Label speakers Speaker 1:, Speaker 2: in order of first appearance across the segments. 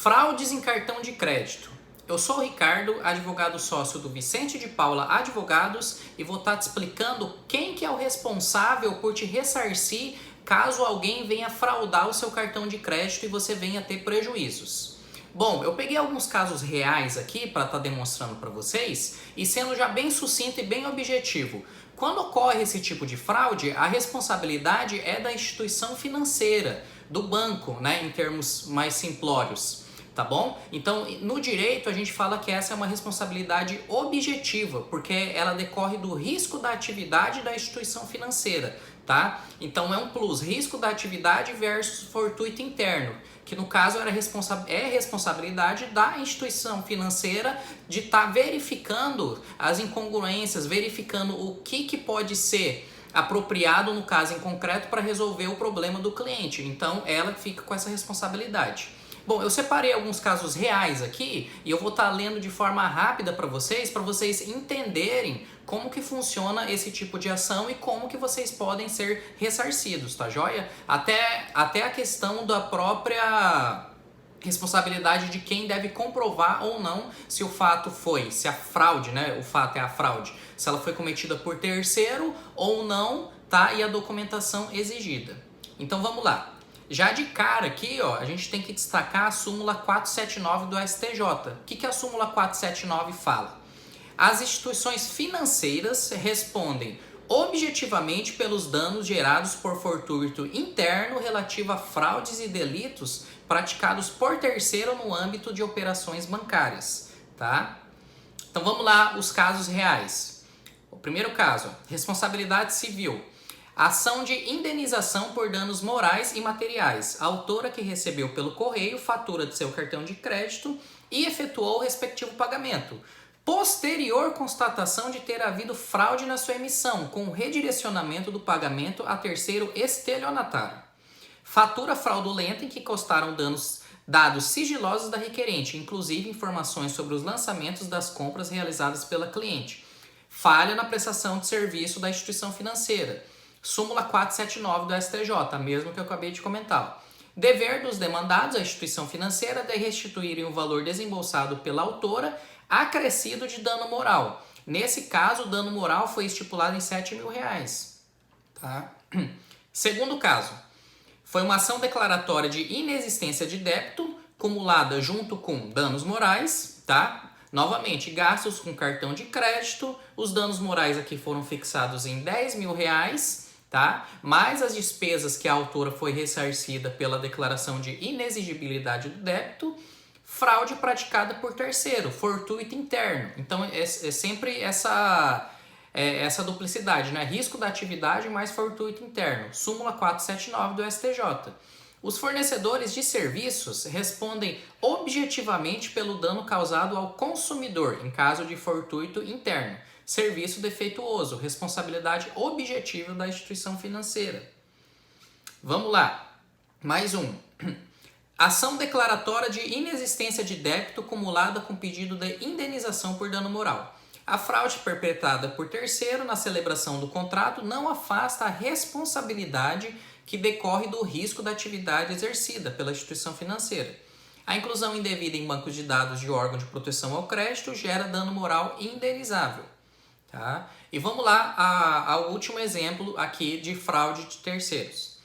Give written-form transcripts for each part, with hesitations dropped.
Speaker 1: Fraudes em cartão de crédito. Eu sou o Ricardo, advogado sócio do Vicente de Paula Advogados, e vou estar te explicando quem que é o responsável por te ressarcir caso alguém venha fraudar o seu cartão de crédito e você venha ter prejuízos. Bom, eu peguei alguns casos reais aqui para estar demonstrando para vocês e sendo já bem sucinto e bem objetivo. Quando ocorre esse tipo de fraude, a responsabilidade é da instituição financeira, do banco, né, em termos mais simplórios, tá bom? Então, no direito a gente fala que essa é uma responsabilidade objetiva, porque ela decorre do risco da atividade da instituição financeira, tá? Então é um plus, risco da atividade versus fortuito interno, que no caso é responsabilidade da instituição financeira de estar verificando as incongruências, verificando o que pode ser apropriado no caso em concreto para resolver o problema do cliente. Então ela fica com essa responsabilidade. Bom, eu separei alguns casos reais aqui e eu vou estar lendo de forma rápida para vocês entenderem como que funciona esse tipo de ação e como que vocês podem ser ressarcidos, tá joia? Até a questão da própria responsabilidade de quem deve comprovar ou não se o fato foi, se a fraude, né, o fato é a fraude, se ela foi cometida por terceiro ou não, tá? E a documentação exigida. Então vamos lá. Já de cara aqui, ó, a gente tem que destacar a súmula 479 do STJ. O que a súmula 479 fala? As instituições financeiras respondem objetivamente pelos danos gerados por fortuito interno relativo a fraudes e delitos praticados por terceiro no âmbito de operações bancárias, tá? Então vamos lá, os casos reais. O primeiro caso, responsabilidade civil. Ação de indenização por danos morais e materiais. A autora que recebeu pelo correio fatura de seu cartão de crédito e efetuou o respectivo pagamento. Posterior constatação de ter havido fraude na sua emissão, com redirecionamento do pagamento a terceiro estelionatário. Fatura fraudulenta em que constaram dados sigilosos da requerente, inclusive informações sobre os lançamentos das compras realizadas pela cliente. Falha na prestação de serviço da instituição financeira. Súmula 479 do STJ, mesmo que eu acabei de comentar. Dever dos demandados à instituição financeira de restituírem o valor desembolsado pela autora acrescido de dano moral. Nesse caso, o dano moral foi estipulado em R$7.000. Tá? Segundo caso, foi uma ação declaratória de inexistência de débito, cumulada junto com danos morais, tá? Novamente, gastos com cartão de crédito, os danos morais aqui foram fixados em R$10.000, tá? Mais as despesas que a autora foi ressarcida pela declaração de inexigibilidade do débito, fraude praticada por terceiro, fortuito interno. Então é sempre essa duplicidade, né? Risco da atividade mais fortuito interno. Súmula 479 do STJ. Os fornecedores de serviços respondem objetivamente pelo dano causado ao consumidor em caso de fortuito interno. Serviço defeituoso, responsabilidade objetiva da instituição financeira. Vamos lá, mais um. Ação declaratória de inexistência de débito cumulada com pedido de indenização por dano moral. A fraude perpetrada por terceiro na celebração do contrato não afasta a responsabilidade que decorre do risco da atividade exercida pela instituição financeira. A inclusão indevida em bancos de dados de órgão de proteção ao crédito gera dano moral indenizável. Tá? E vamos lá ao último exemplo aqui de fraude de terceiros.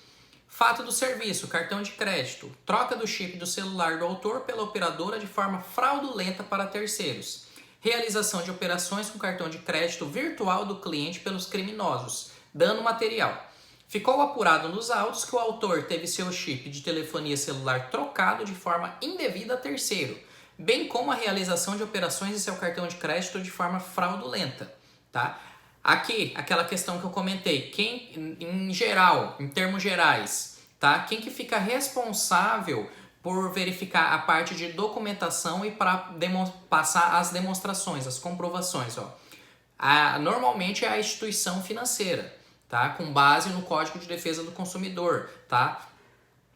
Speaker 1: Fato do serviço, cartão de crédito, troca do chip do celular do autor pela operadora de forma fraudulenta para terceiros. Realização de operações com cartão de crédito virtual do cliente pelos criminosos. Dano material. Ficou apurado nos autos que o autor teve seu chip de telefonia celular trocado de forma indevida a terceiro, bem como a realização de operações em seu cartão de crédito de forma fraudulenta. Tá? Aqui, aquela questão que eu comentei, quem, em geral, em termos gerais, tá? Quem que fica responsável por verificar a parte de documentação e para passar as demonstrações, as comprovações, ó. Normalmente é a instituição financeira, tá? Com base no Código de Defesa do Consumidor, tá?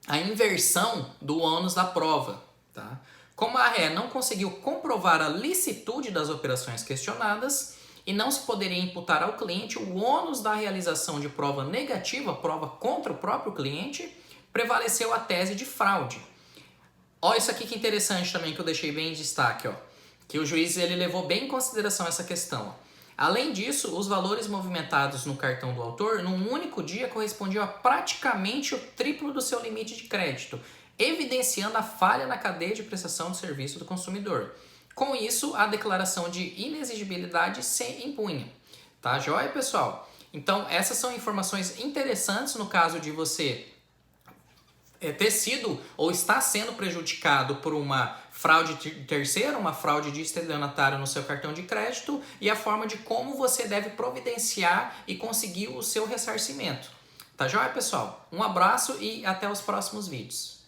Speaker 1: A inversão do ônus da prova, tá? Como a ré não conseguiu comprovar a licitude das operações questionadas e não se poderia imputar ao cliente o ônus da realização de prova negativa, prova contra o próprio cliente, prevaleceu a tese de fraude. Ó, isso aqui que interessante também que eu deixei bem em destaque, ó, que o juiz ele levou bem em consideração essa questão. Ó. Além disso, os valores movimentados no cartão do autor num único dia correspondiam a praticamente o triplo do seu limite de crédito, evidenciando a falha na cadeia de prestação de serviço do consumidor. Com isso, a declaração de inexigibilidade se impunha. Tá joia, pessoal? Então, essas são informações interessantes no caso de você ter sido ou está sendo prejudicado por uma fraude terceira, uma fraude de estelionatário no seu cartão de crédito e a forma de como você deve providenciar e conseguir o seu ressarcimento. Tá joia, pessoal? Um abraço e até os próximos vídeos.